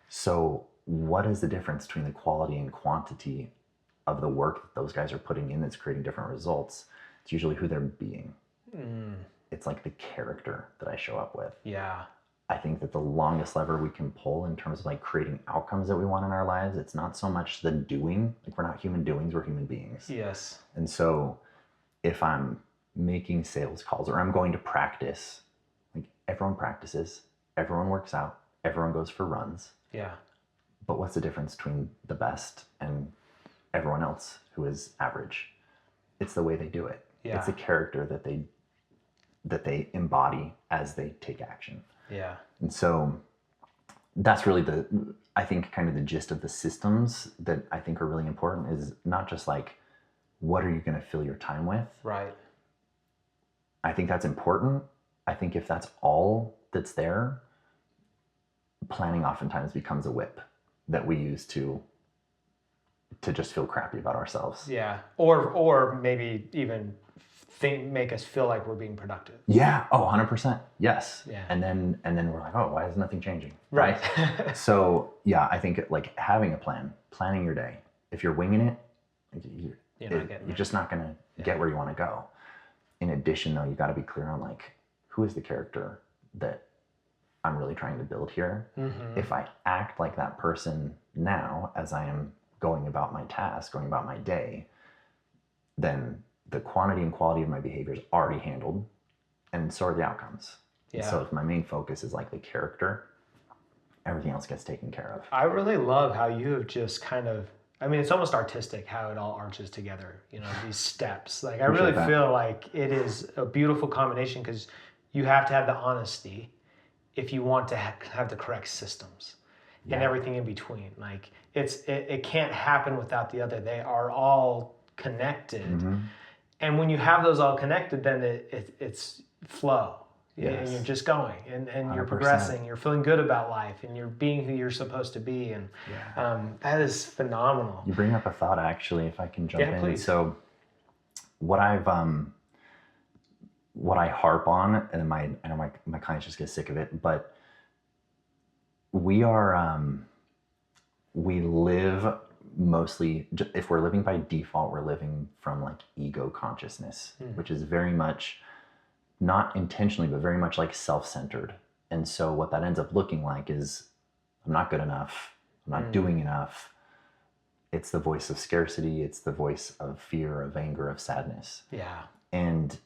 So what is the difference between the quality and quantity of the work that those guys are putting in that's creating different results? It's usually who they're being. Mm. It's like the character that I show up with. Yeah. I think that the longest lever we can pull in terms of like creating outcomes that we want in our lives, it's not so much the doing. Like, we're not human doings, we're human beings. Yes. And so if I'm making sales calls or I'm going to practice, like, everyone practices, everyone works out, everyone goes for runs. Yeah. But what's the difference between the best and everyone else who is average? It's the way they do it. Yeah. It's the character that they embody as they take action. Yeah. And so that's really I think kind of the gist of the systems that I think are really important is not just like, what are you going to fill your time with? Right. I think that's important. I think if that's all that's there, planning oftentimes becomes a whip that we use to just feel crappy about ourselves. Yeah. Or maybe even make us feel like we're being productive. Yeah. Oh, 100%. Yes. Yeah. And then we're like, oh, why is nothing changing? Right. So yeah, I think like having a plan, planning your day. If you're winging it, you're just not going to get where you want to go. In addition, though, you got to be clear on like, who is the character that I'm really trying to build here? Mm-hmm. If I act like that person now, as I am going about my task, going about my day, then the quantity and quality of my behavior is already handled, and so are the outcomes. Yeah. So if my main focus is like the character, everything else gets taken care of. I really love how you have just kind of, I mean, it's almost artistic how it all arches together, you know, these steps. Like, I really feel like it is a beautiful combination because you have to have the honesty if you want to have the correct systems and everything in between. Like, it can't happen without the other. They are all connected. Mm-hmm. And when you have those all connected, then it's flow. Yes. And you're just going and you're progressing, you're feeling good about life, and you're being who you're supposed to be. And that is phenomenal. You bring up a thought, actually, if I can jump in. Please. So what I harp on, and I know my clients just get sick of it, but we live mostly, if we're living by default, we're living from like ego consciousness, which is very much, not intentionally, but very much like self-centered. And so what that ends up looking like is, I'm not good enough, I'm not doing enough. It's the voice of scarcity, it's the voice of fear, of anger, of sadness. Yeah. And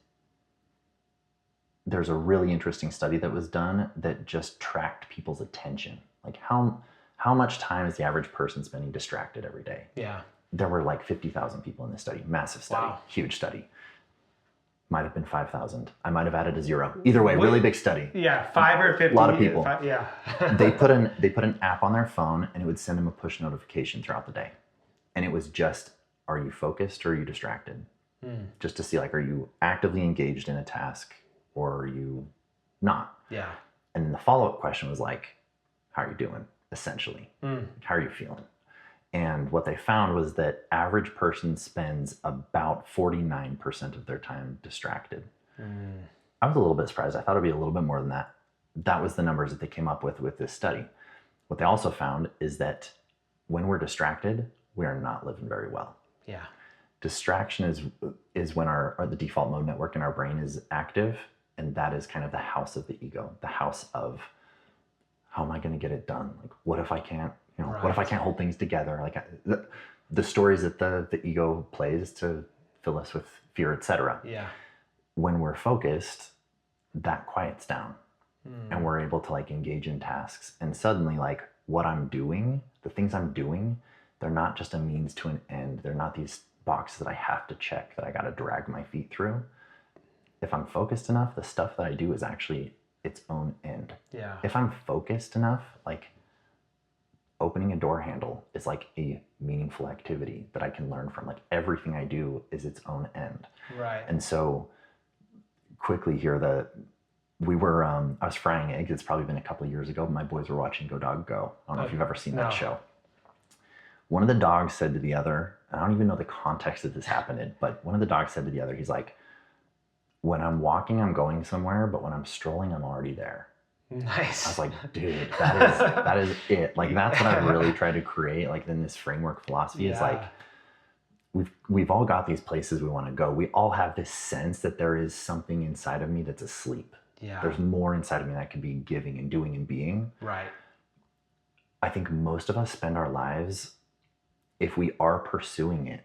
there's a really interesting study that was done that just tracked people's attention. Like how much time is the average person spending distracted every day? Yeah. There were like 50,000 people in this study, massive study, huge study. Might have been 5,000. I might have added a zero. Either way, really big study. Yeah, 5 or 50. A lot of people. Yeah. They put an app on their phone, and it would send them a push notification throughout the day. And it was just, are you focused or are you distracted? Just to see, like, are you actively engaged in a task or are you not? Yeah. And then the follow-up question was like, how are you doing, essentially? How are you feeling? And what they found was that average person spends about 49% of their time distracted. I was a little bit surprised. I thought it'd be a little bit more than that. That was the numbers that they came up with this study. What they also found is that when we're distracted, we are not living very well. Yeah. Distraction is when the default mode network in our brain is active, and that is kind of the house of the ego, the house of, how am I going to get it done? Like, what if I can't? What if I can't hold things together? Like the stories that the ego plays to fill us with fear, etc. Yeah. When we're focused, that quiets down, and we're able to like engage in tasks. And suddenly, like, what I'm doing, the things I'm doing, they're not just a means to an end. They're not these boxes that I have to check, that I got to drag my feet through. If I'm focused enough, the stuff that I do is actually its own end. Yeah. If I'm focused enough, like, opening a door handle is like a meaningful activity that I can learn from. Like, everything I do is its own end. Right. And so quickly here, I was frying eggs. It's probably been a couple of years ago. My boys were watching Go Dog Go. I don't know if you've ever seen that show. One of the dogs said to the other, I don't even know the context of this happened, but one of the dogs said to the other, he's like, when I'm walking, I'm going somewhere, but when I'm strolling, I'm already there. Nice. I was like, dude, that is it. Like, that's what I've really tried to create. Like, then this framework philosophy is like, we've all got these places we want to go. We all have this sense that there is something inside of me that's asleep. Yeah. There's more inside of me that could be giving and doing and being. Right. I think most of us spend our lives, if we are pursuing it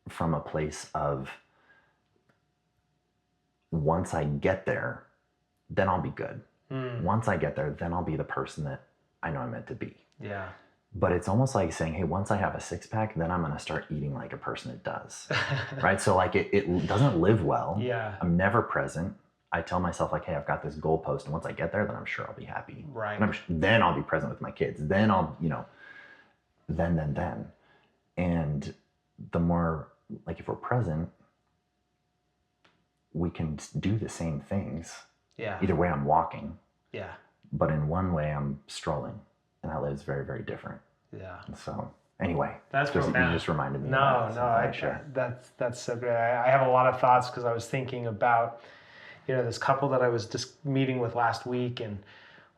from a place of, once I get there, then I'll be good. Once I get there, then I'll be the person that I know I'm meant to be. Yeah. But it's almost like saying, hey, once I have a six-pack, then I'm going to start eating like a person that does. Right? So like it doesn't live well. Yeah. I'm never present. I tell myself like, hey, I've got this goalpost, and once I get there, then I'm sure I'll be happy. Right. And then I'll be present with my kids. Then I'll, then. And the more, like, if we're present, we can do the same things. Yeah. Either way, I'm walking. Yeah. but in one way I'm strolling, and that lives very, very different. Yeah. And so anyway, That's you profound. just reminded me of No, that. no, that's so great. I have a lot of thoughts because I was thinking about, this couple that I was just meeting with last week, and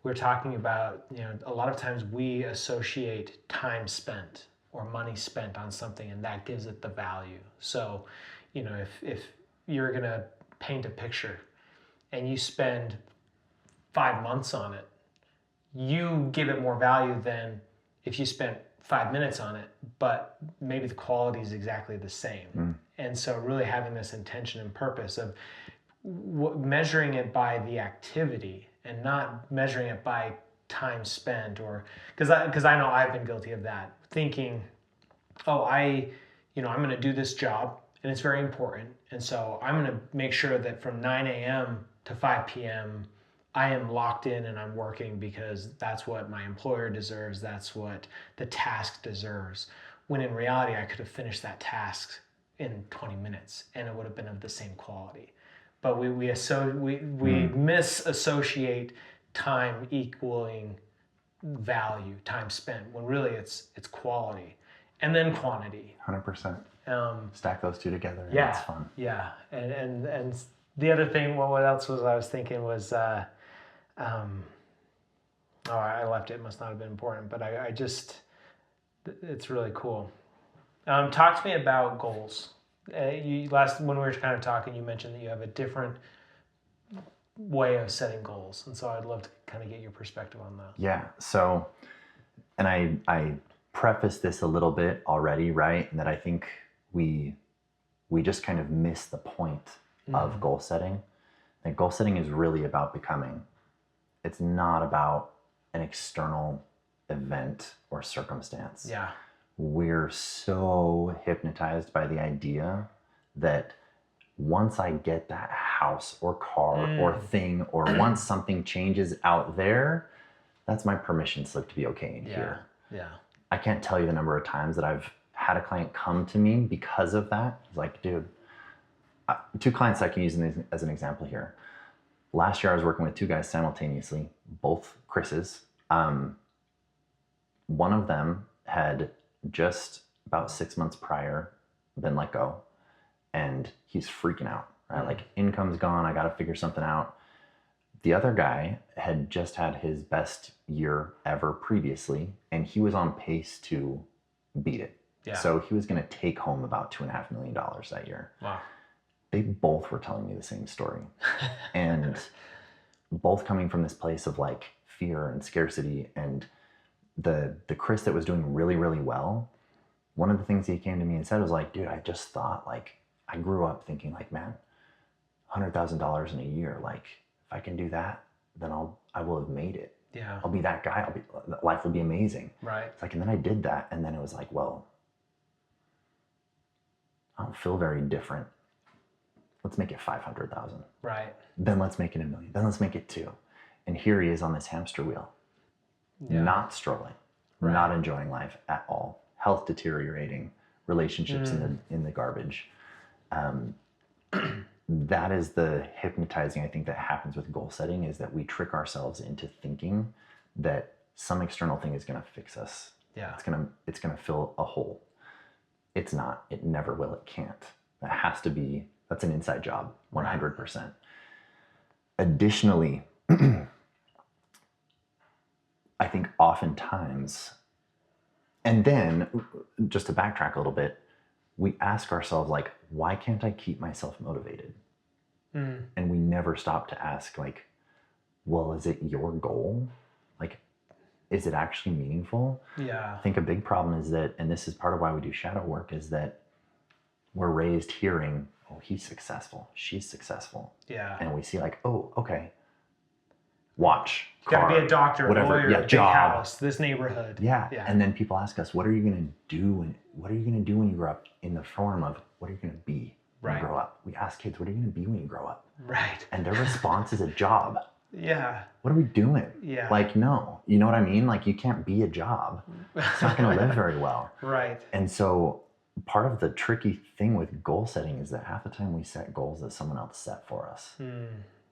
we were talking about, a lot of times we associate time spent or money spent on something, and that gives it the value. So, if you're gonna paint a picture and you spend 5 months on it, you give it more value than if you spent 5 minutes on it, but maybe the quality is exactly the same. And so really having this intention and purpose of measuring it by the activity and not measuring it by time spent, or because I know I've been guilty of that, thinking, oh, I'm going to do this job and it's very important. And so I'm going to make sure that from 9 a.m. to 5 p.m. I am locked in and I'm working because that's what my employer deserves. That's what the task deserves. When in reality, I could have finished that task in 20 minutes and it would have been of the same quality. But we misassociate time equaling value, time spent, when really it's quality and then quantity. 100%. Stack those two together. And Yeah, it's fun. Yeah, and the other thing, what else was I was thinking was, I left it. It must not have been important, but I just, it's really cool. Talk to me about goals. When we were kind of talking, you mentioned that you have a different way of setting goals, and so I'd love to kind of get your perspective on that. Yeah. So, and I prefaced this a little bit already, right? And that I think we just kind of miss the point of goal setting. And goal setting is really about becoming. It's not about an external event or circumstance. Yeah. We're so hypnotized by the idea that once I get that house or car or thing, or once something changes out there, that's my permission slip to be okay in here. Yeah. I can't tell you the number of times that I've had a client come to me because of that. It's like, dude, 2 clients I can use as an example here. Last year I was working with 2 guys simultaneously, both Chris's. One of them had just about 6 months prior been let go, and he's freaking out, right? Like, income's gone, I got to figure something out. The other guy had just had his best year ever previously, and he was on pace to beat it. Yeah. So he was going to take home about $2.5 million that year. Wow. They both were telling me the same story, and both coming from this place of like fear and scarcity. And the Chris that was doing really, really well, one of the things he came to me and said was like, dude, I just thought, like, I grew up thinking like, man, $100,000 in a year, like, if I can do that, then I will have made it. Yeah. I'll be that guy. Life will be amazing. Right. It's like, and then I did that, and then it was like, well, I don't feel very different. Let's make it 500,000. Right. Then let's make it $1 million. Then let's make it 2 million. And here he is on this hamster wheel, not strolling, not enjoying life at all. Health deteriorating, relationships in the garbage. That is the hypnotizing, I think, that happens with goal setting, is that we trick ourselves into thinking that some external thing is going to fix us. Yeah. It's going to fill a hole. It's not. It never will. It can't. That has to be. That's an inside job, 100%. Additionally, I think oftentimes, and then just to backtrack a little bit, we ask ourselves, like, why can't I keep myself motivated? And we never stop to ask, like, well, is it your goal? Like, is it actually meaningful? Yeah. I think a big problem is that, and this is part of why we do shadow work, is that we're raised hearing, oh, he's successful, she's successful. Yeah. And we see, like, oh, okay, watch, you car, gotta be a doctor, whatever, lawyer, big job, house, this neighborhood. Yeah. And then people ask us, what are you going to do? What are you going to do when you grow up? In the form of, what are you going to be when you grow up? We ask kids, what are you going to be when you grow up? Right. And their response is a job. Yeah. What are we doing? Yeah. Like, no, you know what I mean? Like, you can't be a job. It's not going to live very well. Right. And so part of the tricky thing with goal setting is that half the time we set goals that someone else set for us.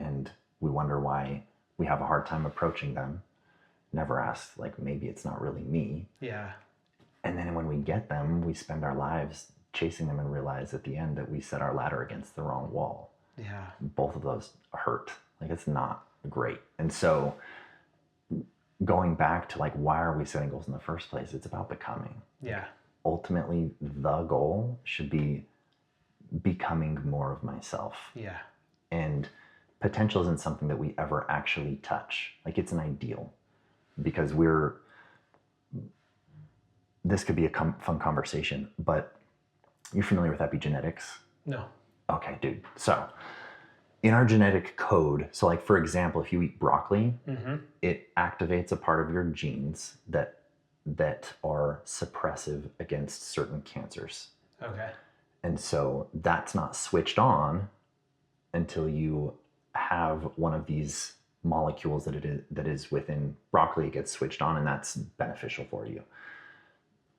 And we wonder why we have a hard time approaching them, never ask, like, maybe it's not really me. Yeah. And then when we get them, we spend our lives chasing them and realize at the end that we set our ladder against the wrong wall. Yeah. Both of those hurt. Like, it's not great. And so going back to like, why are we setting goals in the first place? It's about becoming. Yeah. Ultimately, the goal should be becoming more of myself. Yeah. And potential isn't something that we ever actually touch. Like, it's an ideal, because this could be a fun conversation, but you're familiar with epigenetics? No. Okay, dude. So in our genetic code, so like, for example, if you eat broccoli, it activates a part of your genes that are suppressive against certain cancers. Okay. And so that's not switched on until you have one of these molecules that is within broccoli. It gets switched on, and that's beneficial for you.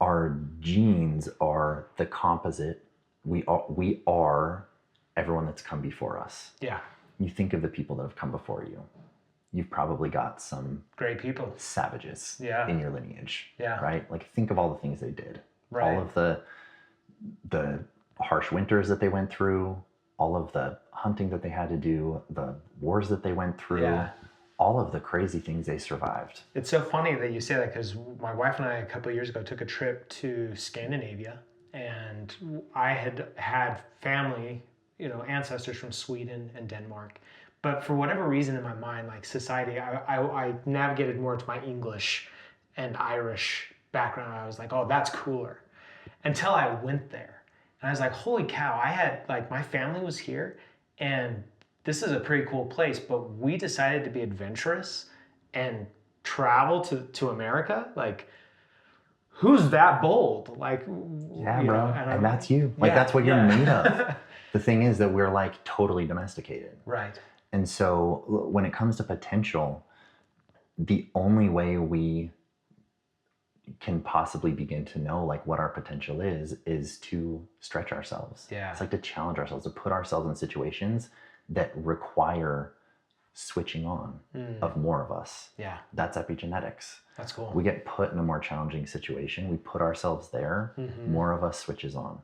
Our genes are the composite. We are everyone that's come before us. Yeah. You think of the people that have come before you. You've probably got some great people, savages in your lineage. Yeah. Right? Like, think of all the things they did. Right. All of the harsh winters that they went through, all of the hunting that they had to do, the wars that they went through, all of the crazy things they survived. It's so funny that you say that, because my wife and I a couple of years ago took a trip to Scandinavia, and I had family, ancestors from Sweden and Denmark. But for whatever reason in my mind, like society, I navigated more to my English and Irish background. I was like, oh, that's cooler. Until I went there. And I was like, holy cow, I had, like, my family was here, and this is a pretty cool place, but we decided to be adventurous and travel to America. Like, who's that bold? Like, yeah, bro. And that's you. Like, that's what you're made of. The thing is that we're like totally domesticated. Right. And so when it comes to potential, the only way we can possibly begin to know like what our potential is to stretch ourselves. Yeah. It's like to challenge ourselves, to put ourselves in situations that require switching on of more of us. Yeah. That's epigenetics. That's cool. We get put in a more challenging situation. We put ourselves there. More of us switches on.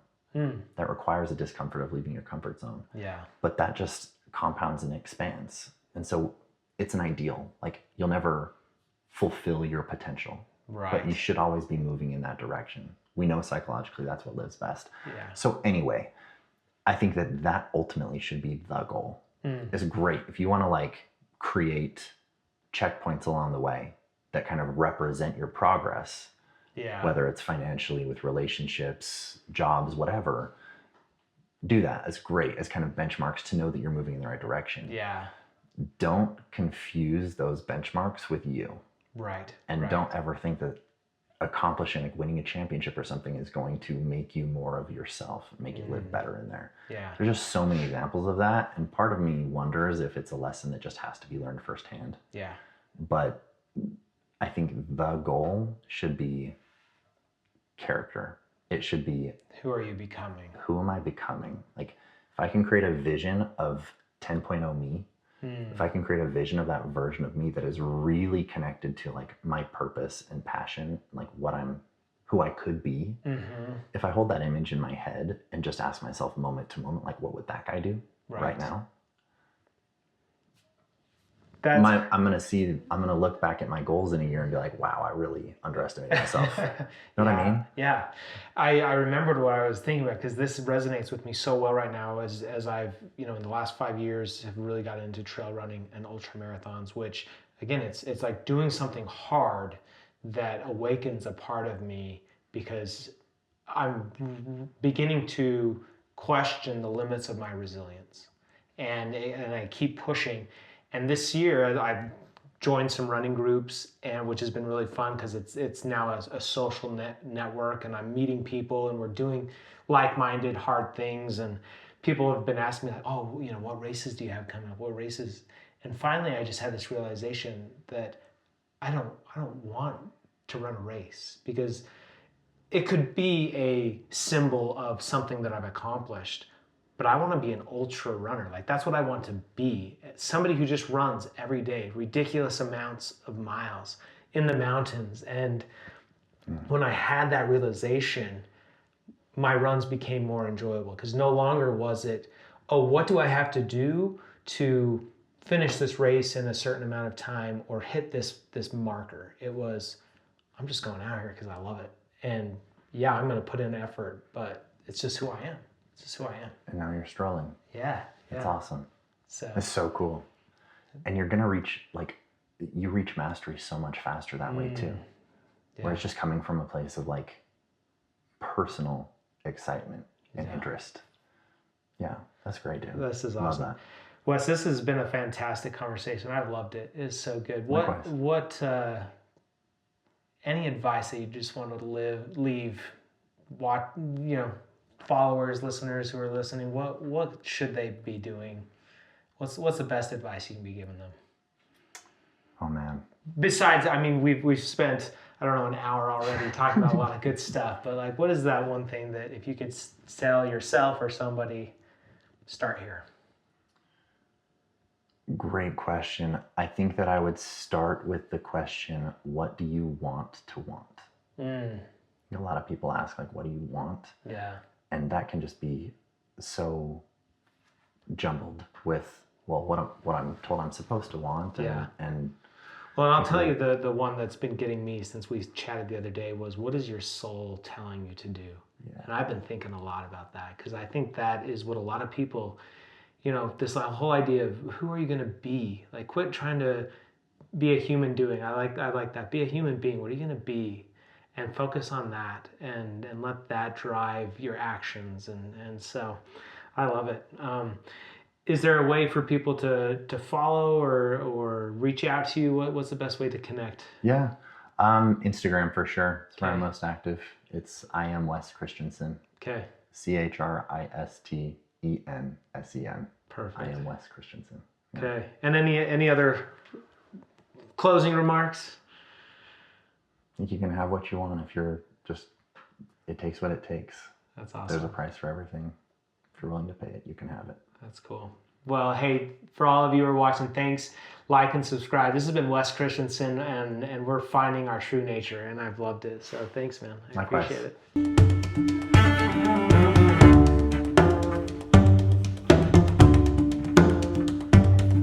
That requires the discomfort of leaving your comfort zone. Yeah. But that just compounds and expands. And so it's an ideal. Like, you'll never fulfill your potential. Right. But you should always be moving in that direction. We know psychologically that's what lives best. Yeah. So anyway, I think that ultimately should be the goal. It's great if you want to like create checkpoints along the way that kind of represent your progress. Yeah. Whether it's financially, with relationships, jobs, whatever. Do that. It's great as kind of benchmarks to know that you're moving in the right direction. Yeah. Don't confuse those benchmarks with you. Right. And don't ever think that accomplishing, like winning a championship or something, is going to make you more of yourself, make you live better in there. Yeah. There's just so many examples of that. And part of me wonders if it's a lesson that just has to be learned firsthand. Yeah. But I think the goal should be character. It should be, who are you becoming? Who am I becoming? Like, if I can create a vision of 10.0 me, if I can create a vision of that version of me that is really connected to like my purpose and passion, like who I could be, if I hold that image in my head and just ask myself moment to moment, like, what would that guy do right now? I'm gonna look back at my goals in a year and be like, wow, I really underestimated myself. You know what I mean? Yeah. I remembered what I was thinking about, because this resonates with me so well right now as I've, in the last 5 years have really got into trail running and ultra marathons, which again, it's like doing something hard that awakens a part of me, because I'm beginning to question the limits of my resilience, and I keep pushing. And this year I've joined some running groups, and which has been really fun, because it's now a social network, and I'm meeting people, and we're doing like-minded hard things. And people have been asking me like, oh, what races do you have coming up? What races? And finally I just had this realization that I don't want to run a race, because it could be a symbol of something that I've accomplished, but I want to be an ultra runner. Like that's what I want to be. Somebody who just runs every day, ridiculous amounts of miles in the mountains. And when I had that realization, my runs became more enjoyable because no longer was it, oh, what do I have to do to finish this race in a certain amount of time or hit this marker? It was, I'm just going out here because I love it. And yeah, I'm going to put in effort, but it's just who I am. It's just who I am. And now you're strolling. Yeah. That's awesome. So it's so cool. And you're going to reach, like, you reach mastery so much faster that way too. Yeah. Where it's just coming from a place of like personal excitement and interest. Yeah, that's great, dude. This is awesome. Love that. Wes, this has been a fantastic conversation. I've loved it. It's so good. What any advice that you just want to leave followers, listeners who are listening, what should they be doing? What's the best advice you can be giving them? Oh man. Besides, I mean, we've spent, I don't know, an hour already talking about a lot of good stuff, but like, what is that one thing that if you could tell yourself or somebody, start here? Great question. I think that I would start with the question, what do you want to want? A lot of people ask, like, what do you want? Yeah. And that can just be so jumbled with, well, what I'm told I'm supposed to want. And well, and I'll tell you the one that's been getting me since we chatted the other day was, what is your soul telling you to do? Yeah. And I've been thinking a lot about that because I think that is what a lot of people, this whole idea of who are you going to be? Like, quit trying to be a human doing. I like that. Be a human being. What are you going to be? And focus on that and let that drive your actions. And so I love it. Is there a way for people to follow or reach out to you? What's the best way to connect? Yeah. Instagram for sure. It's where I'm most active. It's I am Wes Christensen. Okay. CHRISTENSEN. Perfect. I am Wes Christensen. Yeah. Okay. And any other closing remarks? I think you can have what you want if you're just, it takes what it takes. That's awesome. There's a price for everything. If you're willing to pay it, you can have it. That's cool. Well, hey, for all of you who are watching, thanks. Like and subscribe. This has been Wes Christensen, and we're finding our true nature, and I've loved it. So thanks, man. I appreciate it.